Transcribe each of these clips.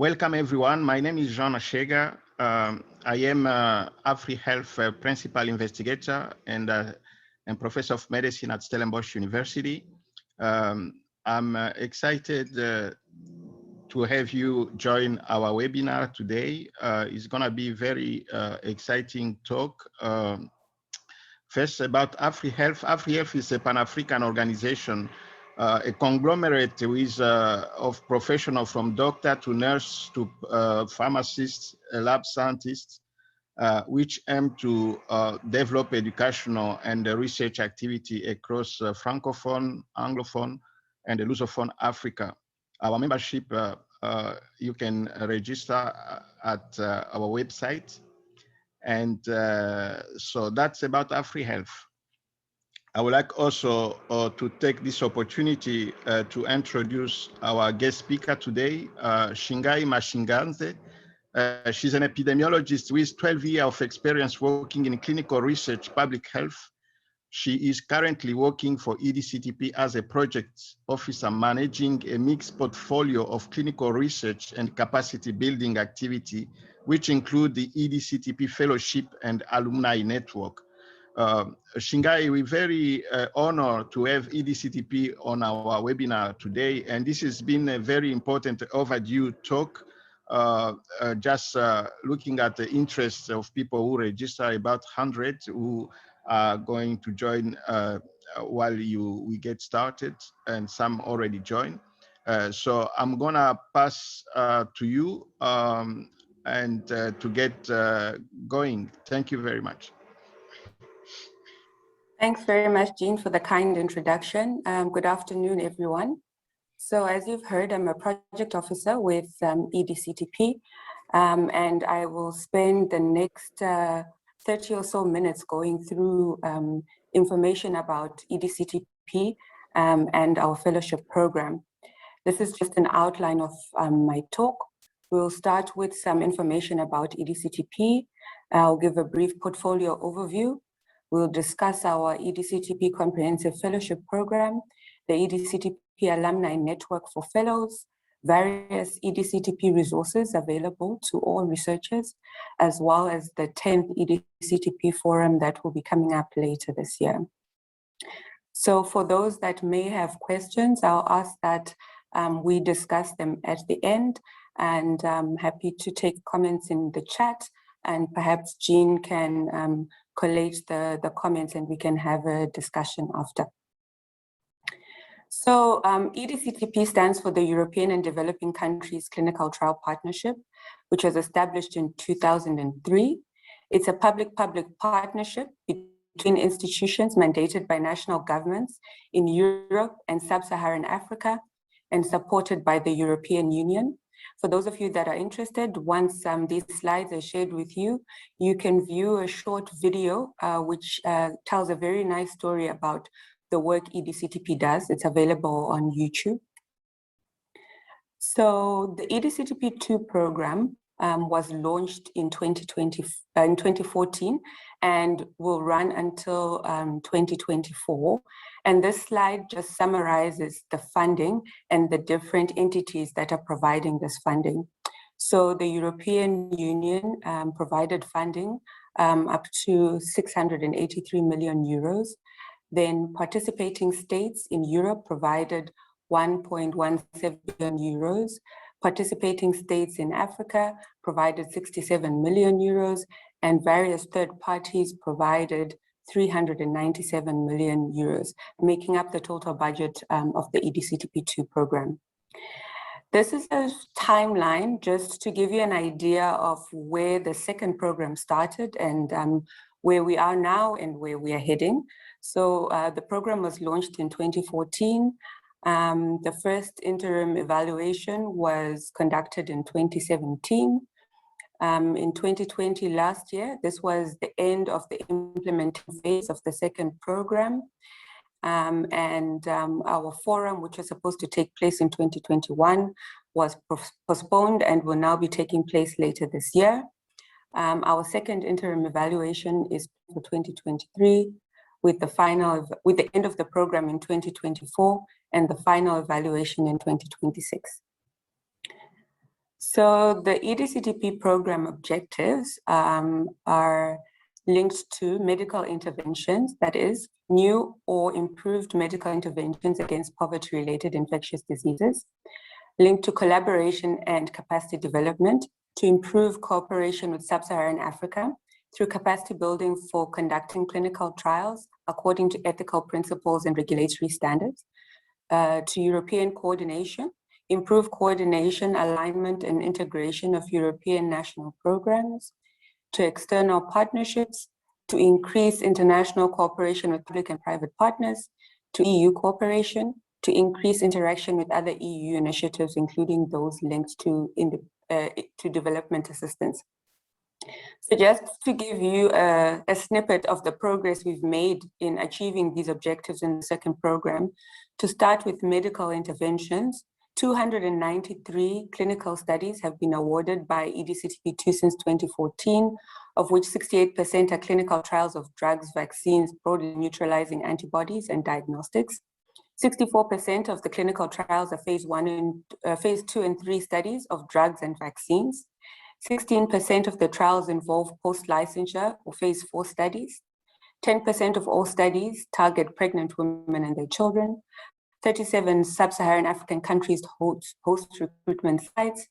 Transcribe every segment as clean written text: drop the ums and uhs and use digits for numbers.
Welcome everyone. My name is Jean Ashega. I am AfriHealth Principal Investigator and Professor of Medicine at Stellenbosch University. I'm excited to have you join our webinar today. It's gonna be very exciting talk. First about AfriHealth. AfriHealth is a Pan-African organization, a conglomerate with, of professionals from doctor to nurse to pharmacists, lab scientists, which aim to develop educational and research activity across Francophone, Anglophone, and Lusophone Africa. Our membership, you can register at our website. And so that's about AfriHealth. I would like also to take this opportunity to introduce our guest speaker today, Shingai Mashinganze. She's an epidemiologist with 12 years of experience working in clinical research, public health. She is currently working for EDCTP as a project officer, managing a mixed portfolio of clinical research and capacity building activity, which include the EDCTP Fellowship and Alumni Network. Shingai, we're very honored to have EDCTP on our webinar today, and this has been a very important overdue talk. Just looking at the interest of people who register, about 100 who are going to join while we get started, and some already joined. So I'm gonna pass to you and to get going. Thank you very much. Thanks very much, Jean, for the kind introduction. Good afternoon, everyone. So as you've heard, I'm a project officer with EDCTP, and I will spend the next 30 or so minutes going through information about EDCTP and our fellowship program. This is just an outline of my talk. We'll start with some information about EDCTP. I'll give a brief portfolio overview. We'll discuss our EDCTP Comprehensive Fellowship Program, the EDCTP Alumni Network for Fellows, various EDCTP resources available to all researchers, as well as the 10th EDCTP Forum that will be coming up later this year. So for those that may have questions, I'll ask that we discuss them at the end, and I'm happy to take comments in the chat, and perhaps Jean can collate the comments and we can have a discussion after. So EDCTP stands for the European and Developing Countries Clinical Trial Partnership, which was established in 2003. It's a public-public partnership between institutions mandated by national governments in Europe and Sub-Saharan Africa and supported by the European Union. For those of you that are interested, once these slides are shared with you, you can view a short video which tells a very nice story about the work EDCTP does. It's available on YouTube. So the EDCTP2 program was launched in 2014 and will run until 2024. And this slide just summarizes the funding and the different entities that are providing this funding. So the European Union provided funding up to 683 million euros. Then participating states in Europe provided 1.17 billion euros. Participating states in Africa provided 67 million euros, and various third parties provided 397 million euros, making up the total budget of the EDCTP2 program. This is a timeline just to give you an idea of where the second program started and where we are now and where we are heading. So the program was launched in 2014. The first interim evaluation was conducted in 2017. In 2020, last year, this was the end of the implementing phase of the second program. Our forum, which was supposed to take place in 2021, was postponed and will now be taking place later this year. Our second interim evaluation is for 2023, with the end of the program in 2024 and the final evaluation in 2026. So the EDCTP program objectives are linked to medical interventions, that is, new or improved medical interventions against poverty-related infectious diseases, linked to collaboration and capacity development to improve cooperation with sub-Saharan Africa through capacity building for conducting clinical trials according to ethical principles and regulatory standards, to European coordination, improve coordination, alignment, and integration of European national programs, to external partnerships, to increase international cooperation with public and private partners, to EU cooperation, to increase interaction with other EU initiatives, including those linked to development assistance. So just to give you a snippet of the progress we've made in achieving these objectives in the second program, to start with medical interventions, 293 clinical studies have been awarded by EDCTP2 since 2014, of which 68% are clinical trials of drugs, vaccines, broadly neutralizing antibodies, and diagnostics. 64% of the clinical trials are phase 2 and 3 studies of drugs and vaccines. 16% of the trials involve post-licensure or phase 4 studies. 10% of all studies target pregnant women and their children. 37 sub-Saharan African countries host recruitment sites,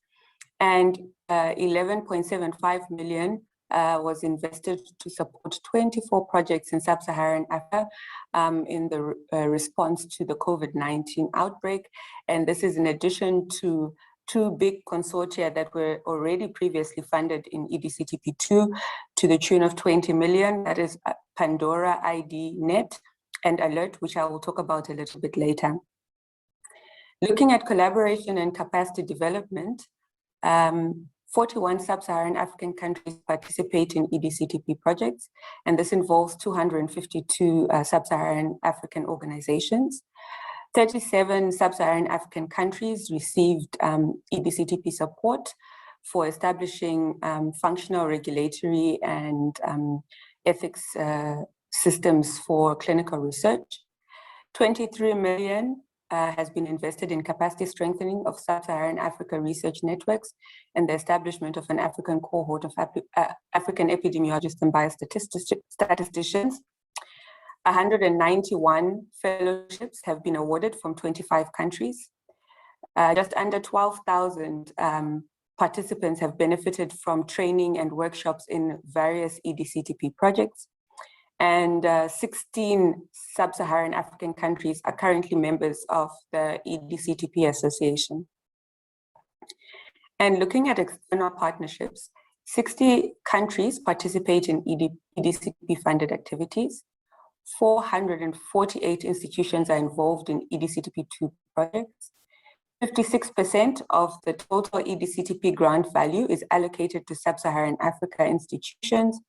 and 11.75 million was invested to support 24 projects in sub-Saharan Africa in the response to the COVID-19 outbreak. And this is in addition to 2 big consortia that were already previously funded in EDCTP2 to the tune of 20 million, that is PANDORA-ID-NET and ALERRT, which I will talk about a little bit later. Looking at collaboration and capacity development, 41 sub-Saharan African countries participate in EDCTP projects, and this involves 252 sub-Saharan African organizations. 37 sub-Saharan African countries received EDCTP support for establishing functional regulatory and ethics systems for clinical research. 23 million has been invested in capacity strengthening of sub-Saharan Africa research networks and the establishment of an African cohort of African epidemiologists and biostatisticians. 191 fellowships have been awarded from 25 countries. Just under 12,000 participants have benefited from training and workshops in various EDCTP projects. And 16 sub-Saharan African countries are currently members of the EDCTP Association. And looking at external partnerships, 60 countries participate in EDCTP-funded activities. 448 institutions are involved in EDCTP2 projects. 56% of the total EDCTP grant value is allocated to sub-Saharan Africa institutions,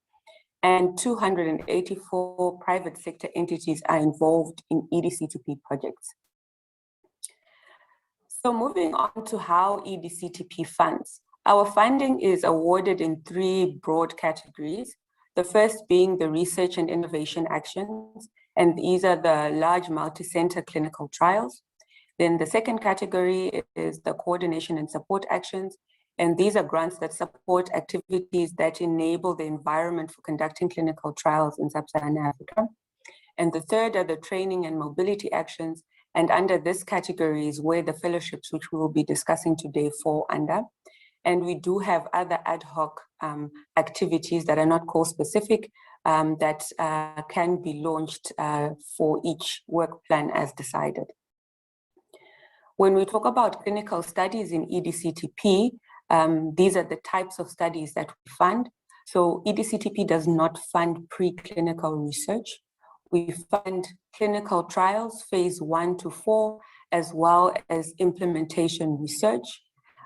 and 284 private sector entities are involved in EDCTP projects. So moving on to how EDCTP funds. Our funding is awarded in 3 broad categories. The first being the research and innovation actions, and these are the large multi-center clinical trials. Then the second category is the coordination and support actions, and these are grants that support activities that enable the environment for conducting clinical trials in sub-Saharan Africa. And the third are the training and mobility actions, and under this category is where the fellowships, which we will be discussing today, fall under. And we do have other ad hoc activities that are not course-specific that can be launched for each work plan as decided. When we talk about clinical studies in EDCTP, these are the types of studies that we fund. So EDCTP does not fund preclinical research. We fund clinical trials, phase 1 to 4, as well as implementation research.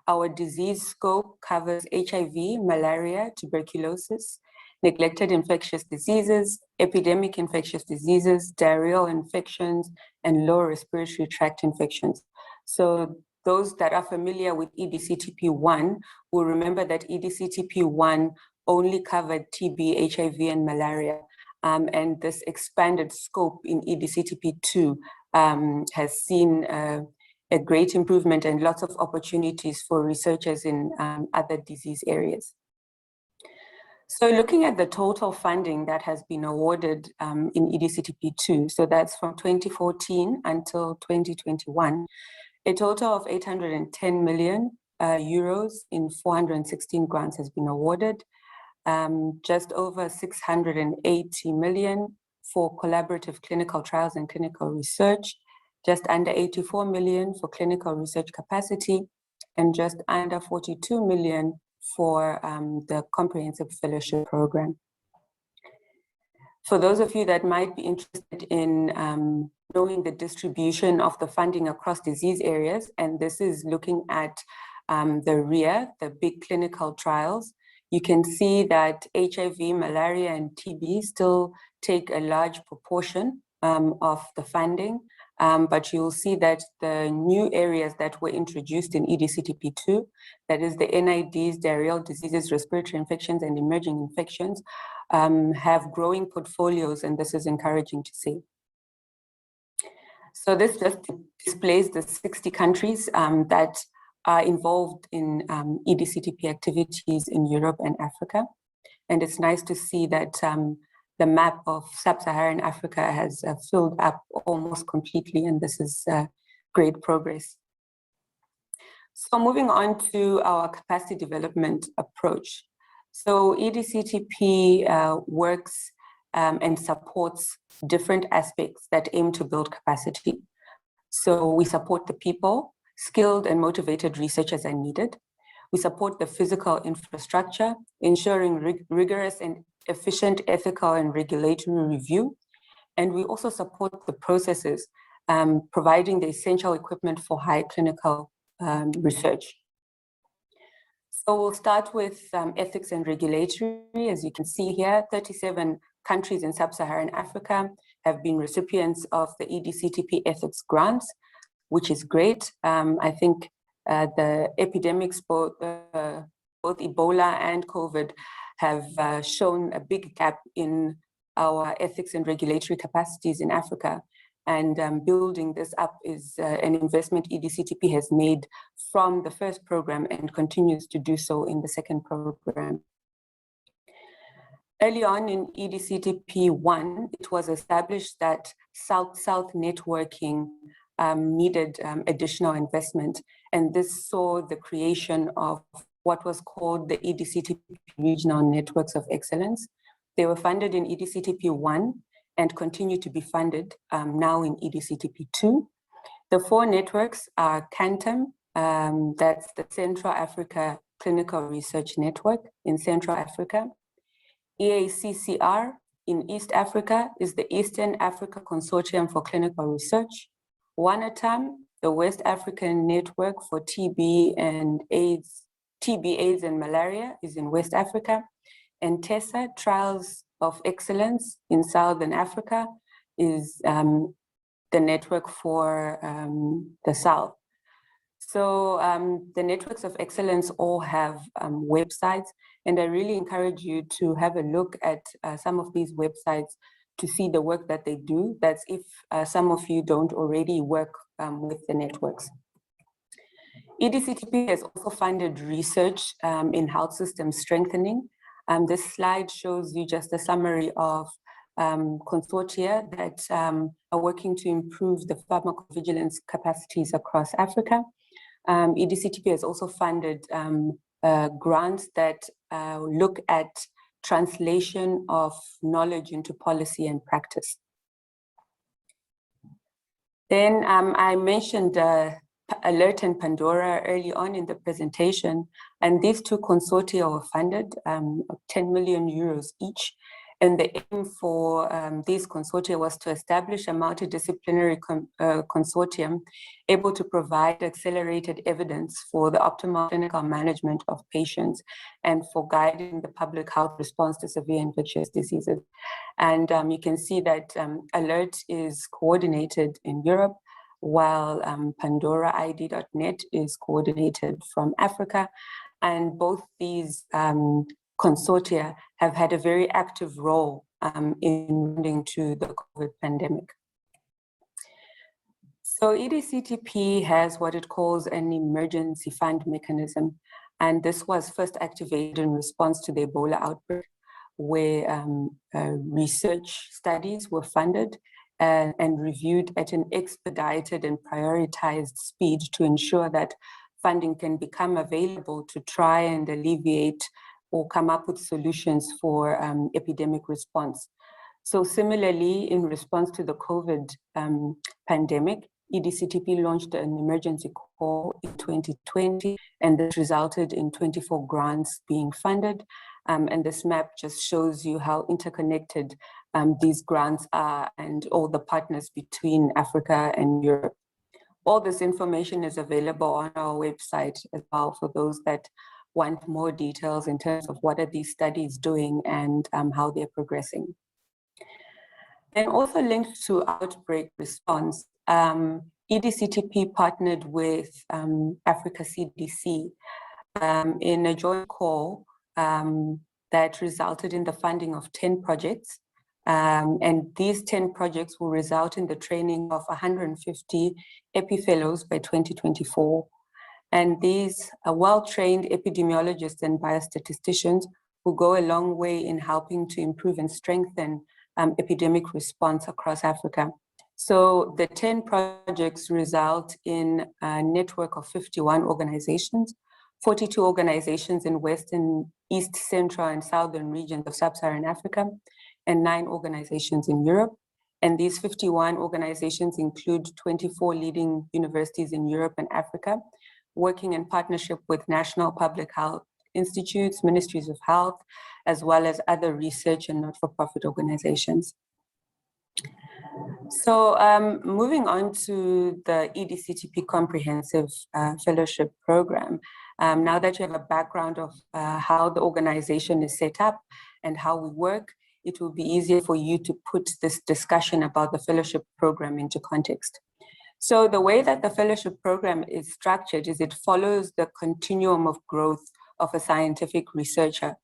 Our disease scope covers HIV, malaria, tuberculosis, neglected infectious diseases, epidemic infectious diseases, diarrheal infections, and lower respiratory tract infections. So those that are familiar with EDCTP1 will remember that EDCTP1 only covered TB, HIV, and malaria. And this expanded scope in EDCTP2 has seen a a great improvement and lots of opportunities for researchers in other disease areas. So looking at the total funding that has been awarded in EDCTP2, so that's from 2014 until 2021, a total of 810 million euros in 416 grants has been awarded, just over 680 million for collaborative clinical trials and clinical research, just under 84 million for clinical research capacity, and just under 42 million for the comprehensive fellowship program. For those of you that might be interested in knowing the distribution of the funding across disease areas, and this is looking at the RIA, the big clinical trials, you can see that HIV, malaria, and TB still take a large proportion of the funding, but you'll see that the new areas that were introduced in EDCTP2, that is the NIDs, diarrheal diseases, respiratory infections, and emerging infections, have growing portfolios, and this is encouraging to see. So this just displays the 60 countries that are involved in EDCTP activities in Europe and Africa. And it's nice to see that the map of sub-Saharan Africa has filled up almost completely, and this is great progress. So moving on to our capacity development approach. So EDCTP works and supports different aspects that aim to build capacity. So we support the people, skilled and motivated researchers are needed. We support the physical infrastructure, ensuring rigorous and efficient ethical and regulatory review. And we also support the processes, providing the essential equipment for high clinical research. So we'll start with ethics and regulatory. As you can see here, 37 countries in sub-Saharan Africa have been recipients of the EDCTP ethics grants, which is great. I think the epidemics, both Ebola and COVID, have shown a big gap in our ethics and regulatory capacities in Africa. And building this up is an investment EDCTP has made from the first program and continues to do so in the second program. Early on in EDCTP1, it was established that South-South networking needed additional investment. And this saw the creation of what was called the EDCTP Regional Networks of Excellence. They were funded in EDCTP1 and continue to be funded now in EDCTP2. The four networks are CANTEM, that's the Central Africa Clinical Research Network in Central Africa. EACCR in East Africa is the Eastern Africa Consortium for Clinical Research. WANATAM, the West African Network for TB, AIDS and Malaria is in West Africa. And TESA, Trials of Excellence in Southern Africa, is the network for the South. So the networks of excellence all have websites, and I really encourage you to have a look at some of these websites to see the work that they do. That's if some of you don't already work with the networks. EDCTP has also funded research in health system strengthening. This slide shows you just a summary of consortia that are working to improve the pharmacovigilance capacities across Africa. EDCTP has also funded grants that look at translation of knowledge into policy and practice. Then I mentioned ALERRT and PANDORA early on in the presentation, and these two consortia were funded 10 million euros each. And the aim for these consortia was to establish a multidisciplinary consortium able to provide accelerated evidence for the optimal clinical management of patients and for guiding the public health response to severe infectious diseases. And you can see that ALERRT is coordinated in Europe, while PANDORA-ID.NET is coordinated from Africa. And both these consortia have had a very active role in responding to the COVID pandemic. So EDCTP has what it calls an emergency fund mechanism. And this was first activated in response to the Ebola outbreak, where research studies were funded and reviewed at an expedited and prioritized speed to ensure that funding can become available to try and alleviate or come up with solutions for epidemic response. So similarly, in response to the COVID pandemic, EDCTP launched an emergency call in 2020, and this resulted in 24 grants being funded. And this map just shows you how interconnected these grants are and all the partners between Africa and Europe. All this information is available on our website as well for those that want more details in terms of what are these studies doing and how they're progressing. And also linked to outbreak response, EDCTP partnered with Africa CDC in a joint call that resulted in the funding of 10 projects. And these 10 projects will result in the training of 150 EpiFellows by 2024. And these well-trained epidemiologists and biostatisticians will go a long way in helping to improve and strengthen epidemic response across Africa. So the 10 projects result in a network of 51 organizations, 42 organizations in Western, East, Central, and Southern regions of Sub-Saharan Africa, and 9 organizations in Europe. And these 51 organizations include 24 leading universities in Europe and Africa, working in partnership with national public health institutes, ministries of health, as well as other research and not-for-profit organizations. So moving on to the EDCTP Comprehensive Fellowship Program, now that you have a background of how the organization is set up and how we work, it will be easier for you to put this discussion about the fellowship program into context. So the way that the fellowship program is structured is it follows the continuum of growth of a scientific researcher,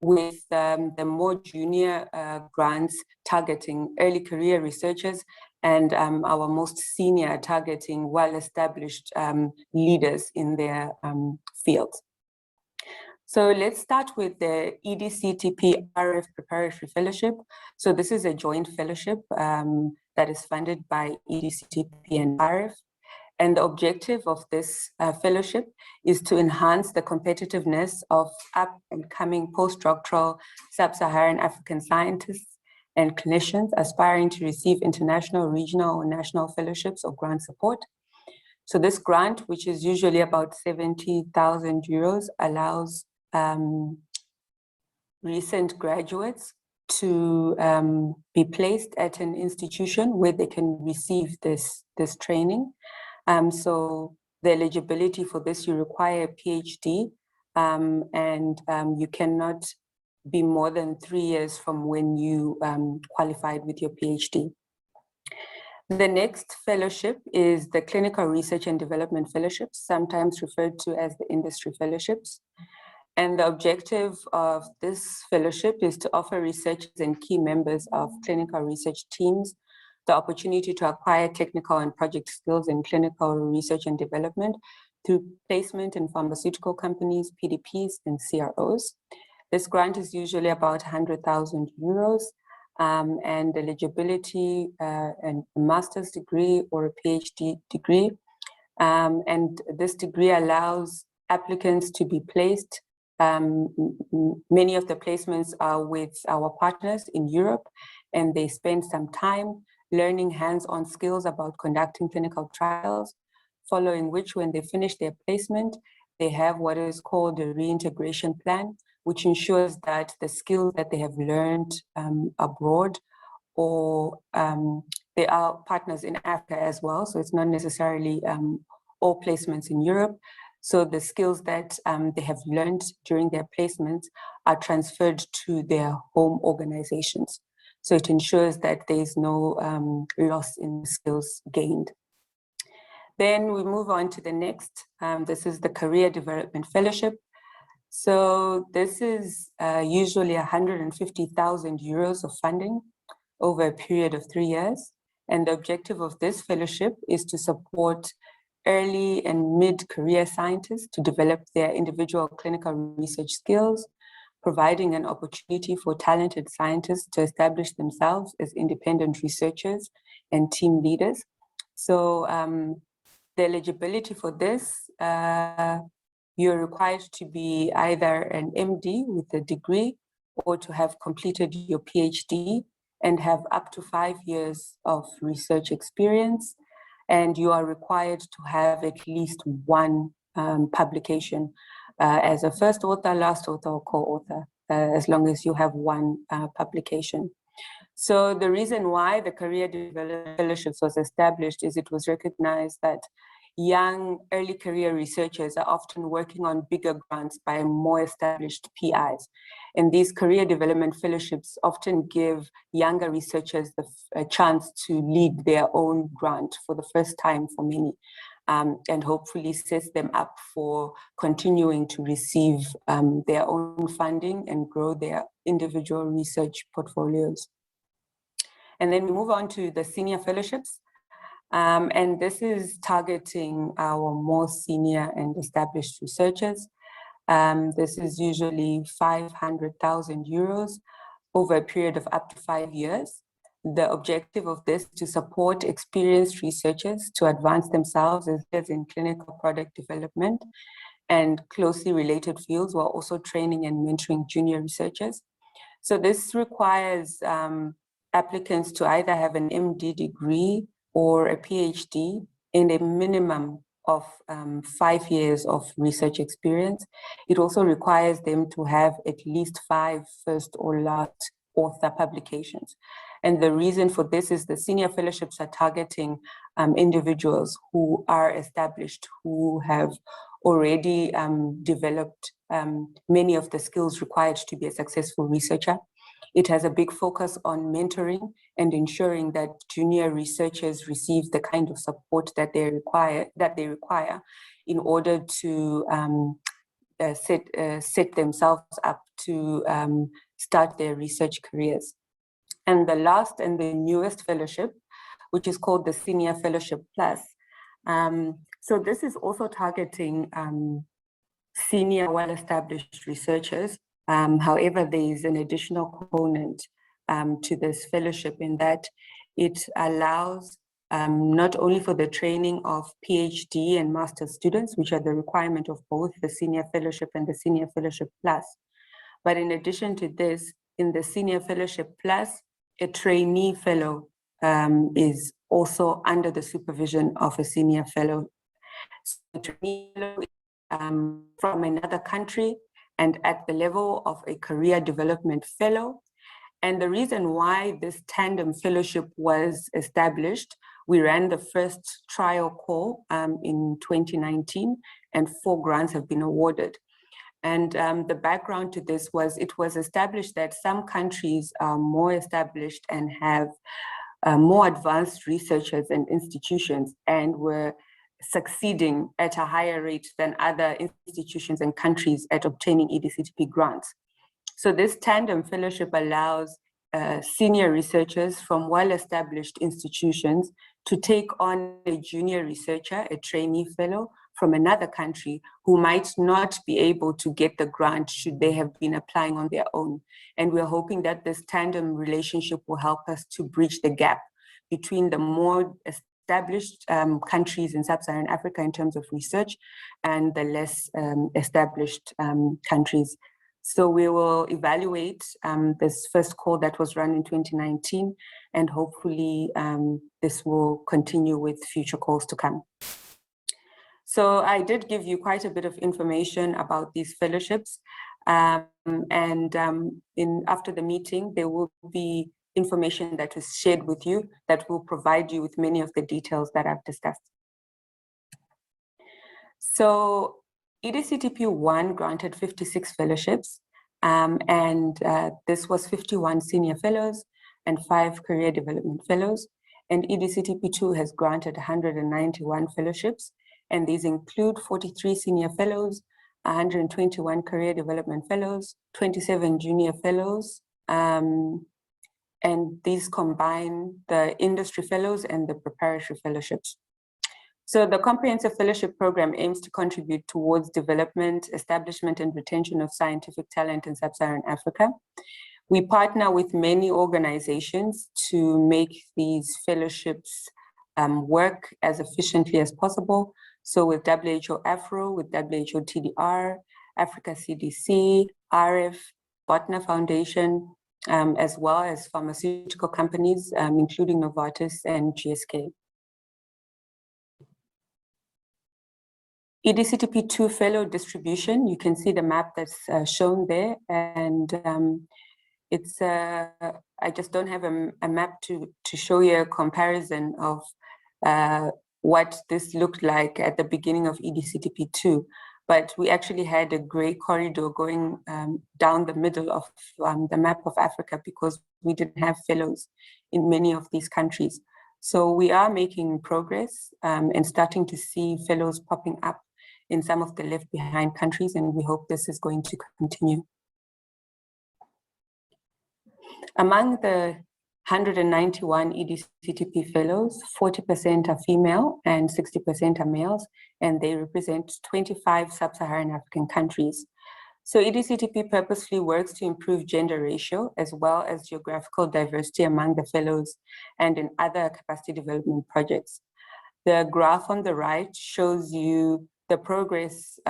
with the more junior grants targeting early career researchers and our most senior targeting well-established leaders in their fields. So let's start with the EDCTP RF Preparatory Fellowship. So this is a joint fellowship that is funded by EDCTP and RF. And the objective of this fellowship is to enhance the competitiveness of up-and-coming postdoctoral sub-Saharan African scientists and clinicians aspiring to receive international, regional, or national fellowships or grant support. So this grant, which is usually about 70,000 euros, allows recent graduates to be placed at an institution where they can receive this training. So the eligibility for this, you require a PhD, and you cannot be more than 3 years from when you qualified with your PhD. The next fellowship is the Clinical Research and Development Fellowships, sometimes referred to as the industry fellowships. And the objective of this fellowship is to offer researchers and key members of clinical research teams the opportunity to acquire technical and project skills in clinical research and development through placement in pharmaceutical companies, PDPs, and CROs. This grant is usually about 100,000 euros, and eligibility and a master's degree or a PhD degree. And this degree allows applicants to be placed. Many of the placements are with our partners in Europe, and they spend some time learning hands-on skills about conducting clinical trials, following which, when they finish their placement, they have what is called a reintegration plan, which ensures that the skills that they have learned abroad, or they are partners in Africa as well, so it's not necessarily all placements in Europe. So the skills that they have learned during their placements are transferred to their home organizations. So it ensures that there is no loss in skills gained. Then we move on to the next. This is the Career Development Fellowship. So this is usually 150,000 euros of funding over a period of 3 years. And the objective of this fellowship is to support early and mid-career scientists to develop their individual clinical research skills, providing an opportunity for talented scientists to establish themselves as independent researchers and team leaders. So the eligibility for this, you're required to be either an MD with a degree or to have completed your PhD and have up to 5 years of research experience. And you are required to have at least one publication as a first author, last author, or co-author, as long as you have one publication. So the reason why the Career Development Fellowships was established is it was recognized that young early career researchers are often working on bigger grants by more established PIs. And these career development fellowships often give younger researchers a chance to lead their own grant for the first time for many, and hopefully sets them up for continuing to receive their own funding and grow their individual research portfolios. And then we move on to the senior fellowships. And this is targeting our more senior and established researchers. This is usually 500,000 euros over a period of up to 5 years. The objective of this is to support experienced researchers to advance themselves as in clinical product development and closely related fields, while also training and mentoring junior researchers. So this requires applicants to either have an MD degree or a PhD and a minimum of 5 years of research experience. It also requires them to have at least 5 first or last author publications. And the reason for this is the senior fellowships are targeting individuals who are established, who have already developed many of the skills required to be a successful researcher. It has a big focus on mentoring and ensuring that junior researchers receive the kind of support that they require in order to set themselves up to start their research careers. And the last and the newest fellowship, which is called the Senior Fellowship Plus. So this is also targeting senior well-established researchers. However, there is an additional component to this fellowship in that it allows not only for the training of PhD and master's students, which are the requirement of both the Senior Fellowship and the Senior Fellowship Plus, but in addition to this, in the Senior Fellowship Plus, a trainee fellow is also under the supervision of a senior fellow. So the trainee fellow is from another country and at the level of a career development fellow. And the reason why this tandem fellowship was established, we ran the first trial call in 2019, and 4 grants have been awarded. And the background to this was it was established that some countries are more established and have more advanced researchers and institutions and were succeeding at a higher rate than other institutions and countries at obtaining EDCTP grants. So this tandem fellowship allows senior researchers from well-established institutions to take on a junior researcher, a trainee fellow from another country who might not be able to get the grant should they have been applying on their own. And we're hoping that this tandem relationship will help us to bridge the gap between the more established countries in sub-Saharan Africa in terms of research and the less established countries. So we will evaluate this first call that was run in 2019, and hopefully this will continue with future calls to come. So I did give you quite a bit of information about these fellowships, after the meeting, there will be information that is shared with you that will provide you with many of the details that I've discussed. So EDCTP1 granted 56 fellowships, this was 51 senior fellows and 5 career development fellows. And EDCTP2 has granted 191 fellowships, and these include 43 senior fellows, 121 career development fellows, 27 junior fellows, and these combine the industry fellows and the preparatory fellowships. So the Comprehensive Fellowship Program aims to contribute towards development, establishment, and retention of scientific talent in sub-Saharan Africa. We partner with many organizations to make these fellowships work as efficiently as possible. So with WHO Afro, with WHO TDR, Africa CDC, RF, Botna Foundation, as well as pharmaceutical companies, including Novartis and GSK. EDCTP2 fellow distribution, you can see the map that's shown there, and it's I just don't have a map to show you a comparison of what this looked like at the beginning of EDCTP2, but we actually had a gray corridor going down the middle of the map of Africa because we didn't have fellows in many of these countries. So we are making progress and starting to see fellows popping up in some of the left behind countries, and we hope this is going to continue. Among the 191 EDCTP fellows, 40% are female and 60% are males, and they represent 25 sub-Saharan African countries. So EDCTP purposefully works to improve gender ratio as well as geographical diversity among the fellows and in other capacity development projects. The graph on the right shows you the progress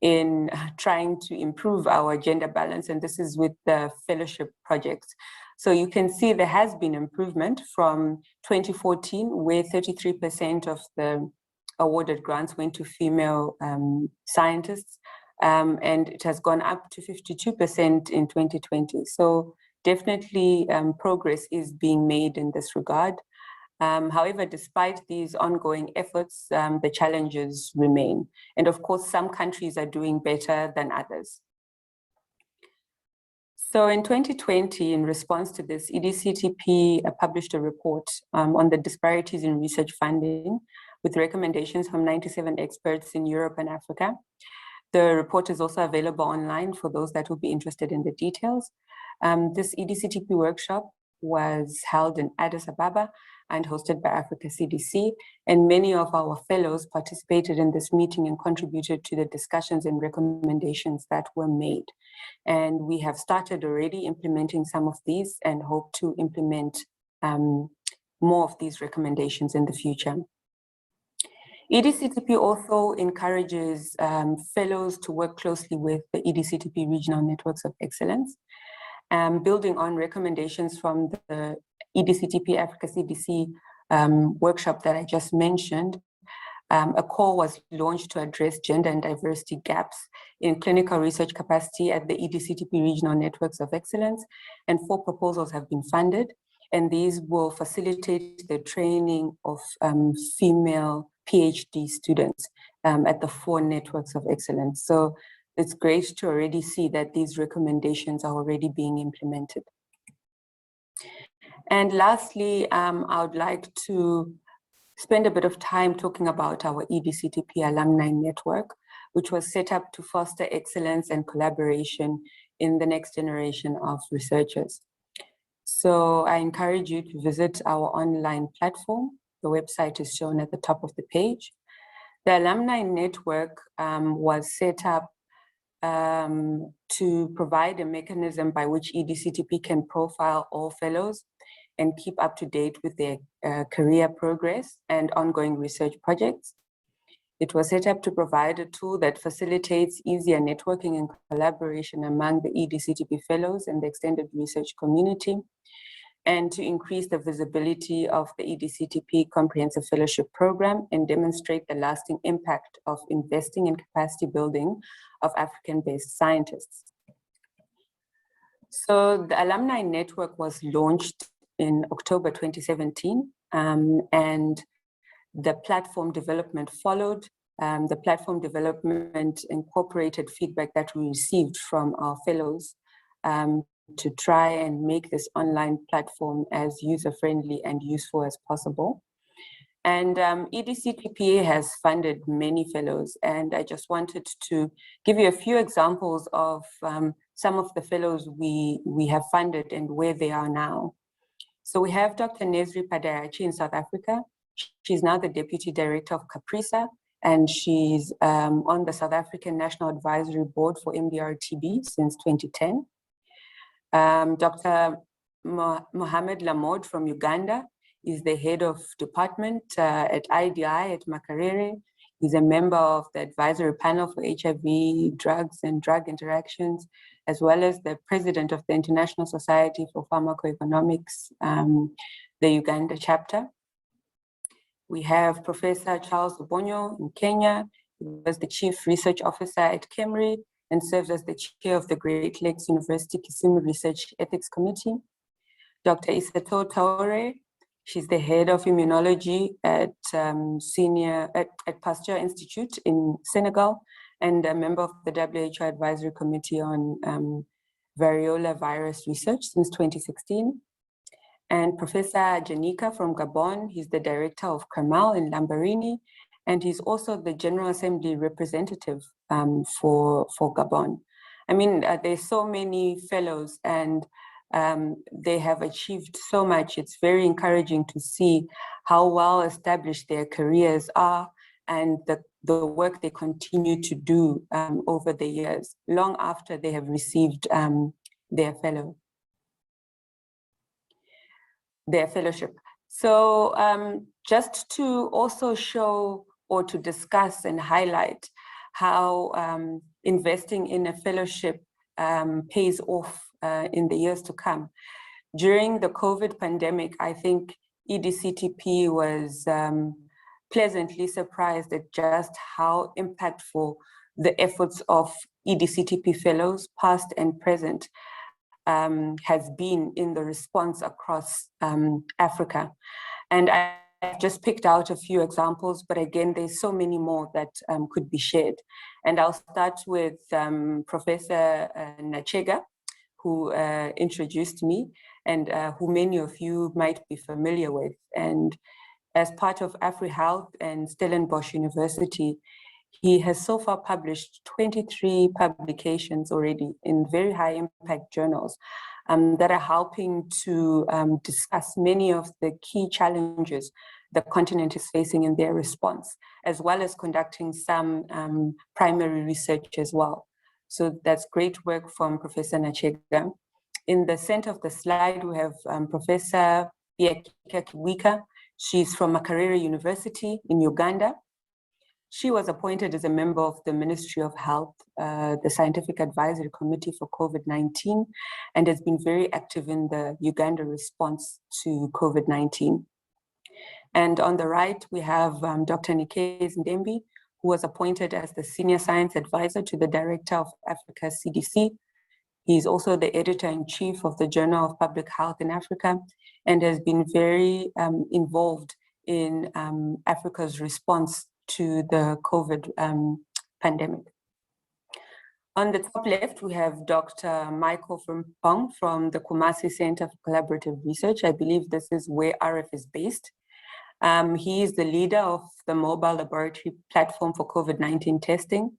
in trying to improve our gender balance, and this is with the fellowship projects. So you can see there has been improvement from 2014, where 33% of the awarded grants went to female scientists, and it has gone up to 52% in 2020. So definitely progress is being made in this regard. However, despite these ongoing efforts, the challenges remain. And of course, some countries are doing better than others. So in 2020, in response to this, EDCTP published a report on the disparities in research funding with recommendations from 97 experts in Europe and Africa. The report is also available online for those that would be interested in the details. This EDCTP workshop was held in Addis Ababa and hosted by Africa CDC, and many of our fellows participated in this meeting and contributed to the discussions and recommendations that were made. And we have started already implementing some of these and hope to implement more of these recommendations in the future. EDCTP also encourages fellows to work closely with the EDCTP regional networks of excellence, building on recommendations from the EDCTP Africa CDC workshop that I just mentioned. A call was launched to address gender and diversity gaps in clinical research capacity at the EDCTP regional networks of excellence, and 4 proposals have been funded, and these will facilitate the training of female PhD students at the 4 networks of excellence. So it's great to already see that these recommendations are already being implemented. And lastly, I would like to spend a bit of time talking about our EDCTP Alumni Network, which was set up to foster excellence and collaboration in the next generation of researchers. So I encourage you to visit our online platform. The website is shown at the top of the page. The Alumni Network was set up to provide a mechanism by which EDCTP can profile all fellows and keep up to date with their career progress and ongoing research projects. It was set up to provide a tool that facilitates easier networking and collaboration among the EDCTP fellows and the extended research community, and to increase the visibility of the EDCTP Comprehensive Fellowship Program and demonstrate the lasting impact of investing in capacity building of African-based scientists. So the Alumni Network was launched in October 2017, and the platform development followed. The platform development incorporated feedback that we received from our fellows to try and make this online platform as user-friendly and useful as possible. And EDCTP has funded many fellows, and I just wanted to give you a few examples of some of the fellows we have funded and where they are now. So we have Dr. Nesri Padayachi in South Africa. She's now the Deputy Director of CAPRISA, and she's on the South African National Advisory Board for MDR-TB since 2010. Dr. Mohamed Lamod from Uganda is the head of department at IDI at Makerere. He's a member of the advisory panel for HIV, drugs and drug interactions, as well as the president of the International Society for Pharmacoeconomics, the Uganda chapter. We have Professor Charles Obonyo in Kenya. He was the Chief Research Officer at KEMRI and serves as the chair of the Great Lakes University Kisumu Research Ethics Committee. Dr. Isato Taure, she's the head of immunology at Pasteur Institute in Senegal and a member of the WHO Advisory Committee on variola virus research since 2016. And Professor Janika from Gabon, he's the director of CREMAL in Lambarini, and he's also the General Assembly representative for Gabon. I mean, there's so many fellows and they have achieved so much. It's very encouraging to see how well established their careers are and the work they continue to do over the years, long after they have received their fellowship. So just to also show or to discuss and highlight how investing in a fellowship pays off in the years to come. During the COVID pandemic, I think EDCTP was pleasantly surprised at just how impactful the efforts of EDCTP fellows, past and present, has been in the response across Africa. And I just picked out a few examples, but again, there's so many more that could be shared. And I'll start with Professor Nachega, who introduced me and who many of you might be familiar with. And as part of AfriHealth and Stellenbosch University, he has so far published 23 publications already in very high impact journals that are helping to discuss many of the key challenges the continent is facing in their response, as well as conducting some primary research as well. So that's great work from Professor Nachega. In the center of the slide, we have Professor Biakika Kiwika. She's from Makerere University in Uganda. She was appointed as a member of the Ministry of Health, the Scientific Advisory Committee for COVID-19, and has been very active in the Uganda response to COVID-19. And on the right, we have Dr. Nikes Ndembi, who was appointed as the Senior Science Advisor to the Director of Africa CDC. He's also the Editor-in-Chief of the Journal of Public Health in Africa and has been very involved in Africa's response to the COVID pandemic. On the top left, we have Dr. Michael Frimpong from the Kumasi Center for Collaborative Research. I believe this is where RF is based. He is the leader of the mobile laboratory platform for COVID-19 testing,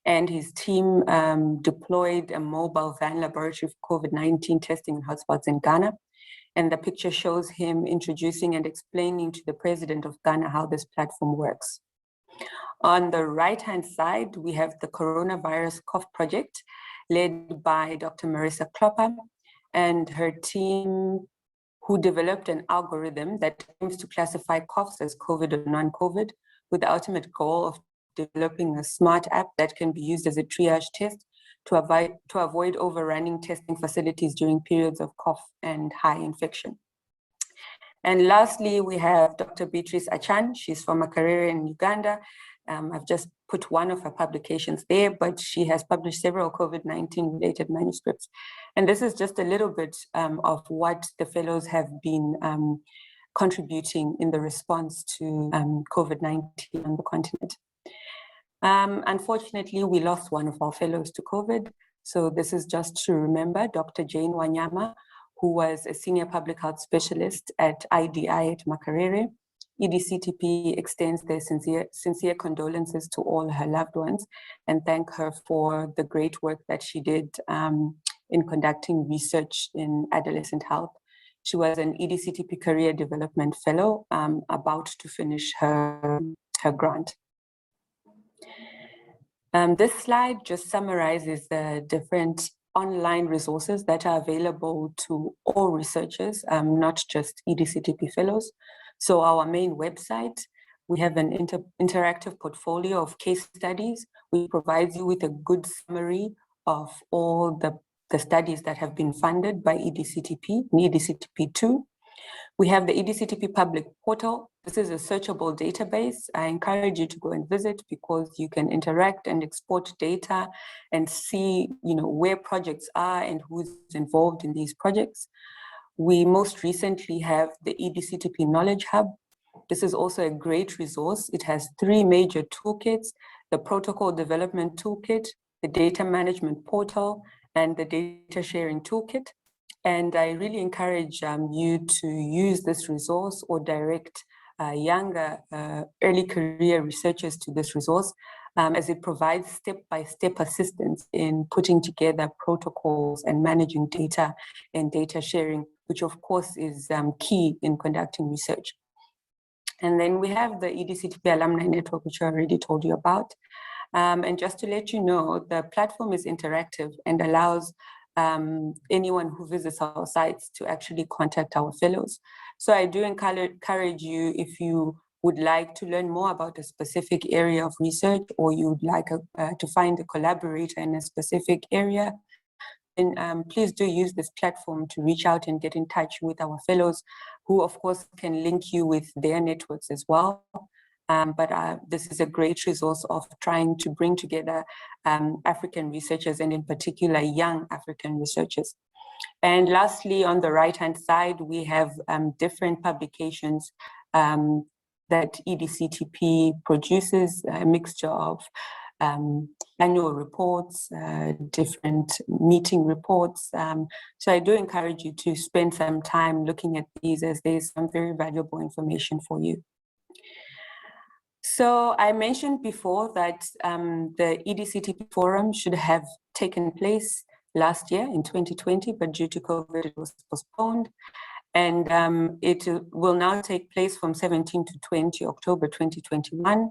and his team deployed a mobile van laboratory for COVID-19 testing in hotspots in Ghana. And the picture shows him introducing and explaining to the president of Ghana how this platform works. On the right-hand side, we have the Coronavirus Cough Project, led by Dr. Marissa Klopper and her team, who developed an algorithm that aims to classify coughs as COVID or non-COVID, with the ultimate goal of developing a smart app that can be used as a triage test to avoid overrunning testing facilities during periods of cough and high infection. And lastly, we have Dr. Beatrice Achan. She's from Makerere in Uganda. I've just put one of her publications there, but she has published several COVID-19 related manuscripts. And this is just a little bit of what the fellows have been contributing in the response to COVID-19 on the continent. Unfortunately, we lost one of our fellows to COVID. So this is just to remember Dr. Jane Wanyama, who was a senior public health specialist at IDI at Makerere. EDCTP extends their sincere condolences to all her loved ones and thank her for the great work that she did in conducting research in adolescent health. She was an EDCTP Career Development Fellow, about to finish her grant. This slide just summarizes the different online resources that are available to all researchers, not just EDCTP fellows. So our main website, we have an interactive portfolio of case studies, which provides you with a good summary of all the studies that have been funded by EDCTP, EDCTP2. We have the EDCTP public portal. This is a searchable database. I encourage you to go and visit because you can interact and export data and see, where projects are and who's involved in these projects. We most recently have the EDCTP Knowledge Hub. This is also a great resource. It has 3 major toolkits: the Protocol Development Toolkit, the Data Management Portal, and the Data Sharing Toolkit. And I really encourage you to use this resource or direct younger early career researchers to this resource, as it provides step-by-step assistance in putting together protocols and managing data and data sharing, which of course is key in conducting research. And then we have the EDCTP Alumni Network, which I already told you about. And just to let you know, the platform is interactive and allows anyone who visits our sites to actually contact our fellows. So I do encourage you, if you would like to learn more about a specific area of research, or you would like to find a collaborator in a specific area, then please do use this platform to reach out and get in touch with our fellows, who of course can link you with their networks as well. But this is a great resource of trying to bring together African researchers, and in particular young African researchers. And lastly, on the right-hand side, we have different publications that EDCTP produces, a mixture of annual reports, different meeting reports. So I do encourage you to spend some time looking at these, as there's some very valuable information for you. So I mentioned before that the EDCTP Forum should have taken place last year in 2020, but due to COVID, it was postponed. And it will now take place from 17 to 20 October 2021.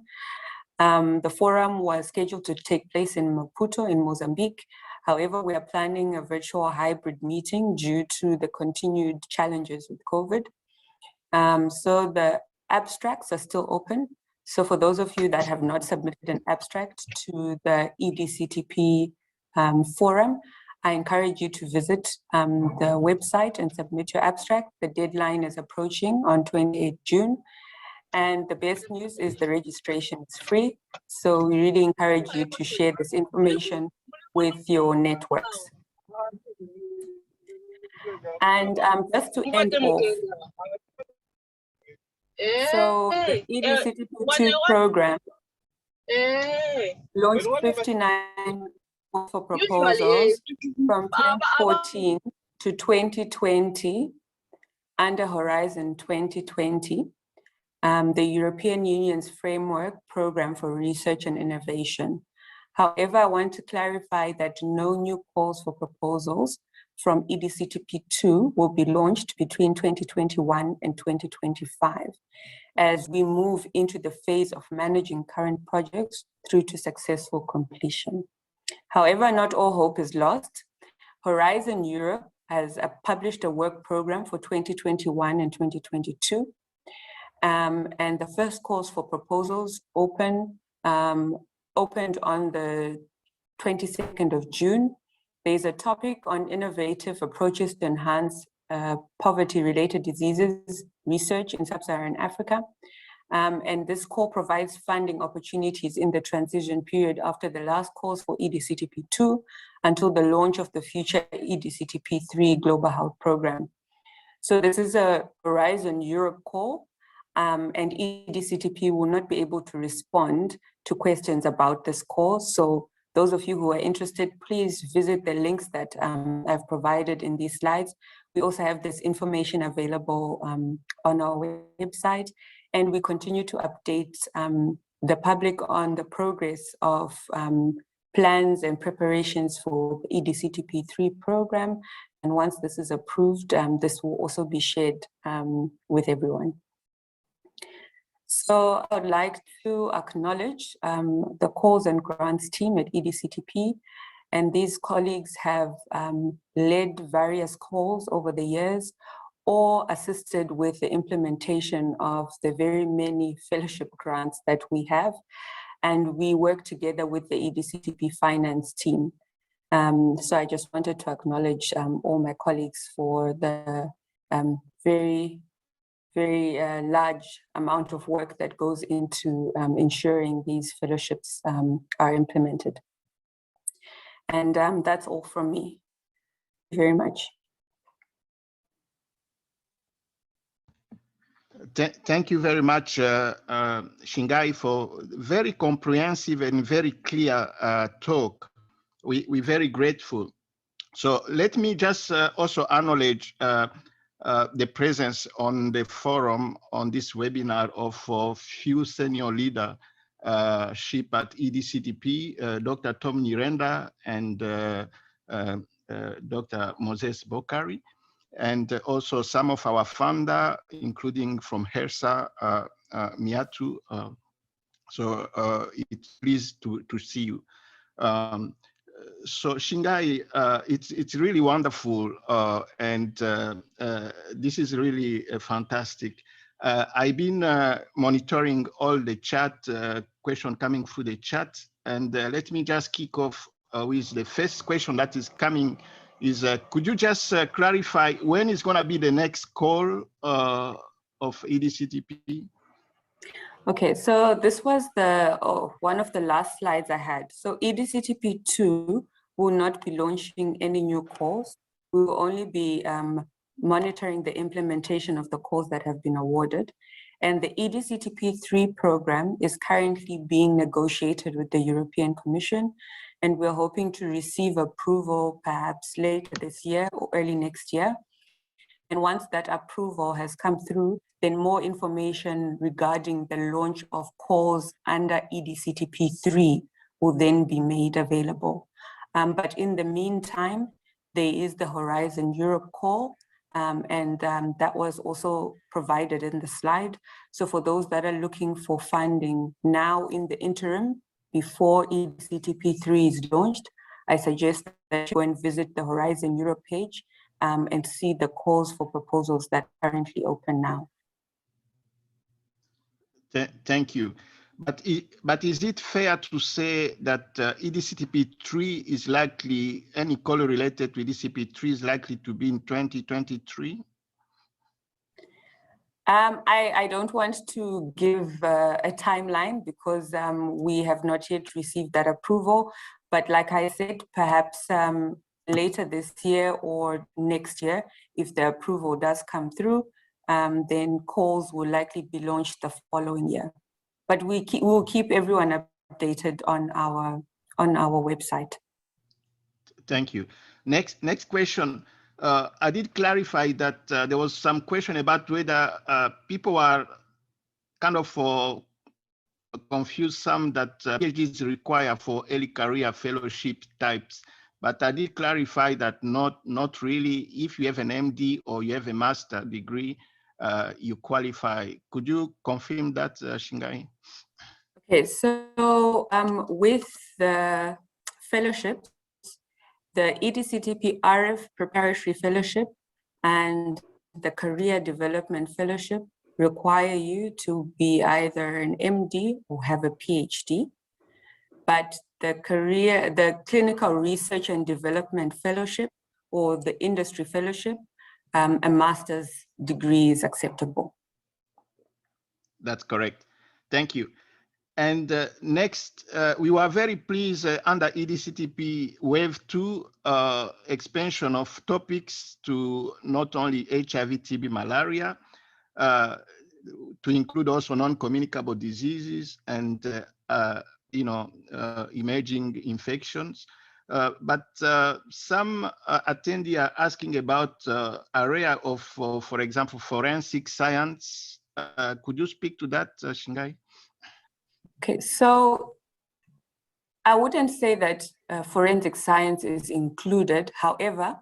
The forum was scheduled to take place in Maputo in Mozambique. However, we are planning a virtual hybrid meeting due to the continued challenges with COVID. So the abstracts are still open. So for those of you that have not submitted an abstract to the EDCTP forum, I encourage you to visit the website and submit your abstract. The deadline is approaching on 28 June. And the best news is the registration is free. So we really encourage you to share this information with your networks. And just to end off, so the EDCTP2 program launched 59 for proposals from 2014 to 2020 under Horizon 2020, the European Union's framework program for research and innovation. However, I want to clarify that no new calls for proposals from EDCTP2 will be launched between 2021 and 2025, as we move into the phase of managing current projects through to successful completion. However, not all hope is lost. Horizon Europe has published a work program for 2021 and 2022. And the first calls for proposals opened on the 22nd of June. There's a topic on innovative approaches to enhance poverty-related diseases research in sub-Saharan Africa. And this call provides funding opportunities in the transition period after the last calls for EDCTP2 until the launch of the future EDCTP3 Global Health Program. So this is a Horizon Europe call, and EDCTP will not be able to respond to questions about this call. So those of you who are interested, please visit the links that I've provided in these slides. We also have this information available on our website, and we continue to update the public on the progress of plans and preparations for EDCTP3 program And once this is approved, this will also be shared with everyone. So I'd like to acknowledge the calls and grants team at EDCTP, and these colleagues have led various calls over the years or assisted with the implementation of the very many fellowship grants that we have. And we work together with the EDCTP finance team. So I just wanted to acknowledge all my colleagues for the very large amount of work that goes into ensuring these fellowships are implemented. And that's all from me. Thank you very much. Thank you very much, Shingai, for very comprehensive and very clear talk. We're very grateful. So let me just also acknowledge the presence on the forum on this webinar of few senior leadership at EDCTP, Dr. Tom Nyirenda and Dr. Moses Bokari, and also some of our founder, including from HERSA, Miatu. So it's pleased to see you. So Shingai, it's really wonderful, and this is really fantastic. I've been monitoring all the chat question coming through the chat, and let me just kick off with the first question that is coming. Is could you just clarify when is going to be the next call of EDCTP? Okay, so this was the one of the last slides I had. So EDCTP 2 will not be launching any new calls. We will only be monitoring the implementation of the calls that have been awarded. And the EDCTP 3 program is currently being negotiated with the European Commission, and we're hoping to receive approval perhaps later this year or early next year. And once that approval has come through, then more information regarding the launch of calls under EDCTP 3 will then be made available. But in the meantime, there is the Horizon Europe call, and that was also provided in the slide. So for those that are looking for funding now in the interim, before EDCTP 3 is launched, I suggest that you go and visit the Horizon Europe page and see the calls for proposals that are currently open now. Thank you. But is it fair to say that EDCTP 3 is likely, any call related to EDCTP 3 is likely to be in 2023? I don't want to give a timeline because we have not yet received that approval. But like I said, perhaps later this year or next year, if the approval does come through, then calls will likely be launched the following year. But we'll keep everyone updated on our website. Thank you. Next question. I did clarify that there was some question about whether people are kind of confused some that PhDs require for early career fellowship types. But I did clarify that not really. If you have an MD or you have a master degree, you qualify. Could you confirm that, Shingai? Okay, so with the fellowships, the EDCTP RF Preparatory Fellowship and the Career Development Fellowship require you to be either an MD or have a PhD. But the Clinical Research and Development Fellowship or the Industry Fellowship, a master's degree is acceptable. That's correct. Thank you. And next, we were very pleased under EDCTP Wave 2 expansion of topics to not only HIV, TB, malaria, to include also non-communicable diseases and emerging infections. But some attendees are asking about area of, for example, forensic science. Could you speak to that, Shingai? Okay, so I wouldn't say that forensic science is included. However,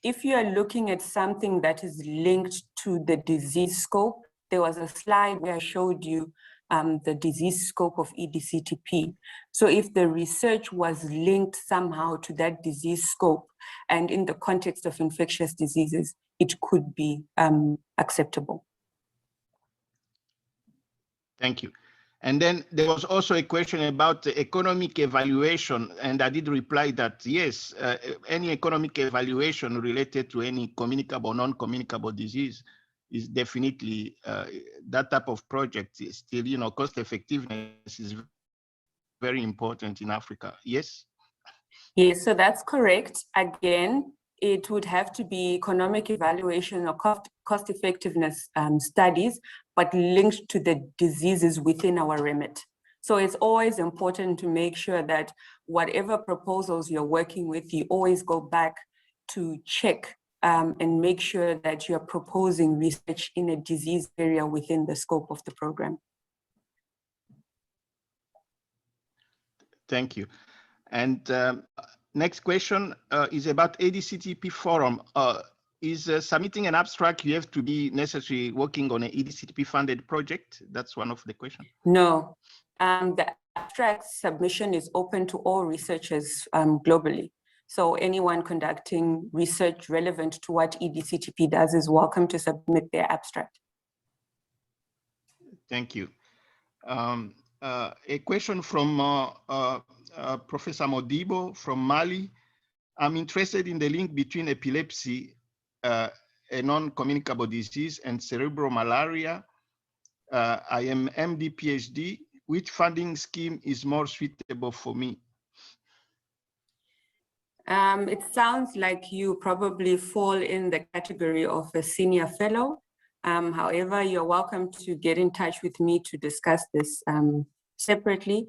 if you are looking at something that is linked to the disease scope, there was a slide where I showed you the disease scope of EDCTP. So if the research was linked somehow to that disease scope and in the context of infectious diseases, it could be acceptable. Thank you. And then there was also a question about the economic evaluation, and I did reply that yes, any economic evaluation related to any communicable, non-communicable disease is definitely that type of project is still, you know, cost effectiveness is very important in Africa. Yes? Yes, so that's correct. Again, it would have to be economic evaluation or cost effectiveness studies, but linked to the diseases within our remit. So it's always important to make sure that whatever proposals you're working with, you always go back to check and make sure that you're proposing research in a disease area within the scope of the program. Thank you. And next question is about EDCTP forum. Is submitting an abstract, you have to be necessarily working on an EDCTP funded project? That's one of the questions. No, the abstract submission is open to all researchers globally. So anyone conducting research relevant to what EDCTP does is welcome to submit their abstract. Thank you. A question from Professor Modibo from Mali. I'm interested in the link between epilepsy, a non-communicable disease, and cerebral malaria. I am MD PhD. Which funding scheme is more suitable for me? It sounds like you probably fall in the category of a senior fellow. However, you're welcome to get in touch with me to discuss this separately.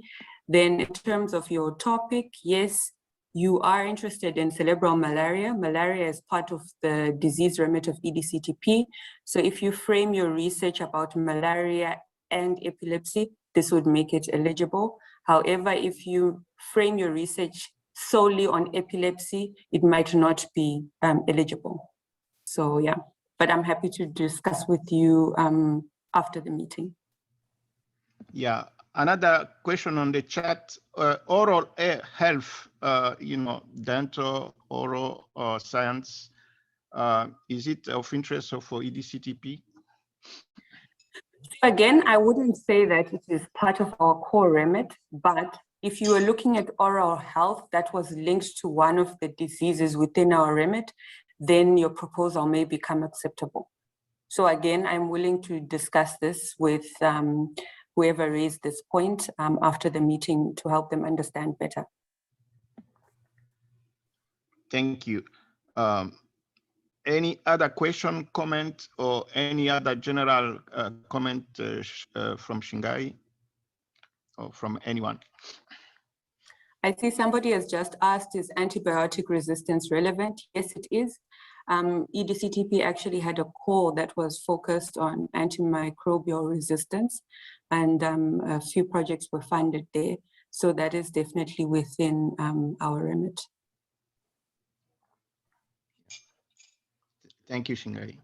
Then in terms of your topic, yes, you are interested in cerebral malaria. Malaria is part of the disease remit of EDCTP. So if you frame your research about malaria and epilepsy, this would make it eligible. However, if you frame your research solely on epilepsy, it might not be eligible. So yeah, but I'm happy to discuss with you after the meeting. Yeah, another question on the chat, oral health, you know, dental, oral science, is it of interest for EDCTP? Again, I wouldn't say that it is part of our core remit, but if you are looking at oral health that was linked to one of the diseases within our remit, then your proposal may become acceptable. So again, I'm willing to discuss this with whoever raised this point after the meeting to help them understand better. Thank you. Any other question, comment, or any other general comment from Shingai or from anyone? I see somebody has just asked, is antibiotic resistance relevant? Yes, it is. EDCTP actually had a call that was focused on antimicrobial resistance, and a few projects were funded there. So that is definitely within our remit. Thank you, Shingai.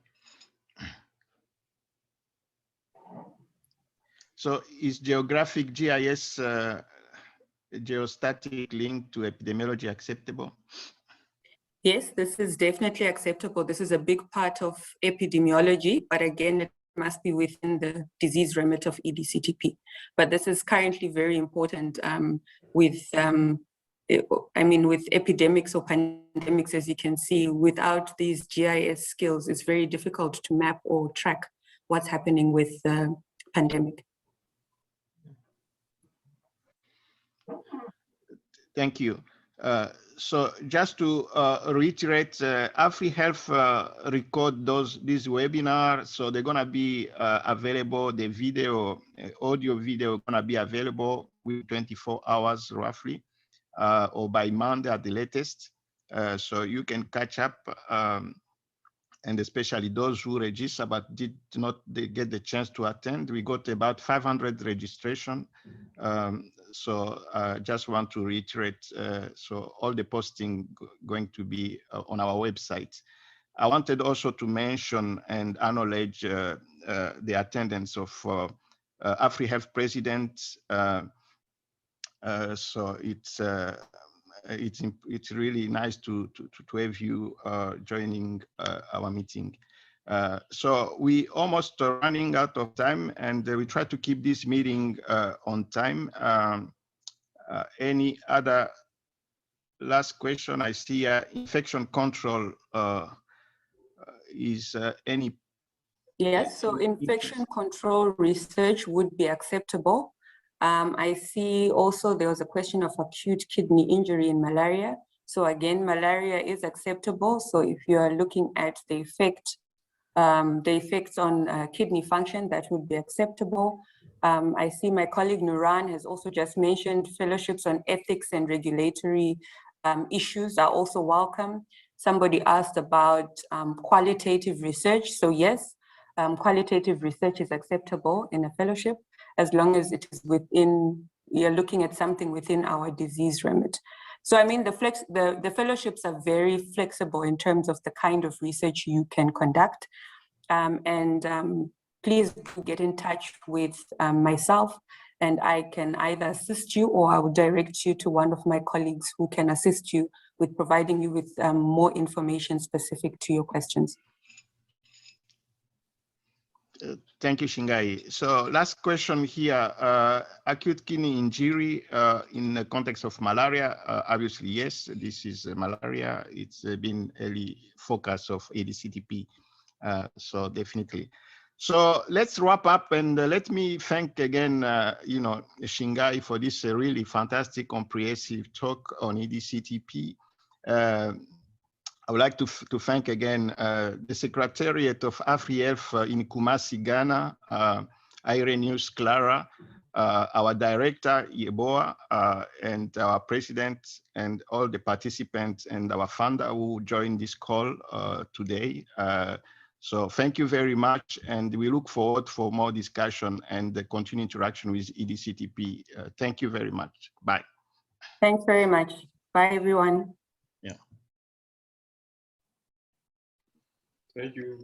So is geographic GIS geostatic link to epidemiology acceptable? Yes, this is definitely acceptable. This is a big part of epidemiology, but again, it must be within the disease remit of EDCTP. But this is currently very important with epidemics or pandemics, as you can see. Without these GIS skills, it's very difficult to map or track what's happening with the pandemic. Thank you. So just to reiterate, AfriHealth record these webinars, so they're gonna be available, the video, audio video gonna be available within 24 hours roughly, or by Monday at the latest. So you can catch up, and especially those who register but did not get the chance to attend. We got about 500 registration. So just want to reiterate, so all the posting going to be on our website. I wanted also to mention and acknowledge the attendance of AfriHealth President. So it's really nice to have you joining our meeting. So we almost running out of time, and we try to keep this meeting on time. Any other last question? I see infection control is any? Yes, so infection control research would be acceptable. I see also there was a question of acute kidney injury in malaria. So again, malaria is acceptable. So if you are looking at the effects on kidney function, that would be acceptable. I see my colleague Nuran has also just mentioned fellowships on ethics and regulatory issues are also welcome. Somebody asked about qualitative research. So yes, qualitative research is acceptable in a fellowship as long as it is within, you're looking at something within our disease remit. So I mean, the fellowships are very flexible in terms of the kind of research you can conduct. Please get in touch with myself, and I can either assist you or I will direct you to one of my colleagues who can assist you with providing you with more information specific to your questions. Thank you, Shingai. So last question here, acute kidney injury in the context of malaria. Obviously, yes, this is malaria. It's been early focus of EDCTP, so definitely. So let's wrap up, and let me thank again, Shingai for this really fantastic, comprehensive talk on EDCTP. I would like to thank again the Secretariat of AfriHealth in Kumasi, Ghana, Ireneus Clara, our director, Yeboah, and our president, and all the participants, and our founder who joined this call today. So thank you very much, and we look forward for more discussion and the continued interaction with EDCTP. Thank you very much. Bye. Thanks very much. Bye, everyone. Yeah. Thank you.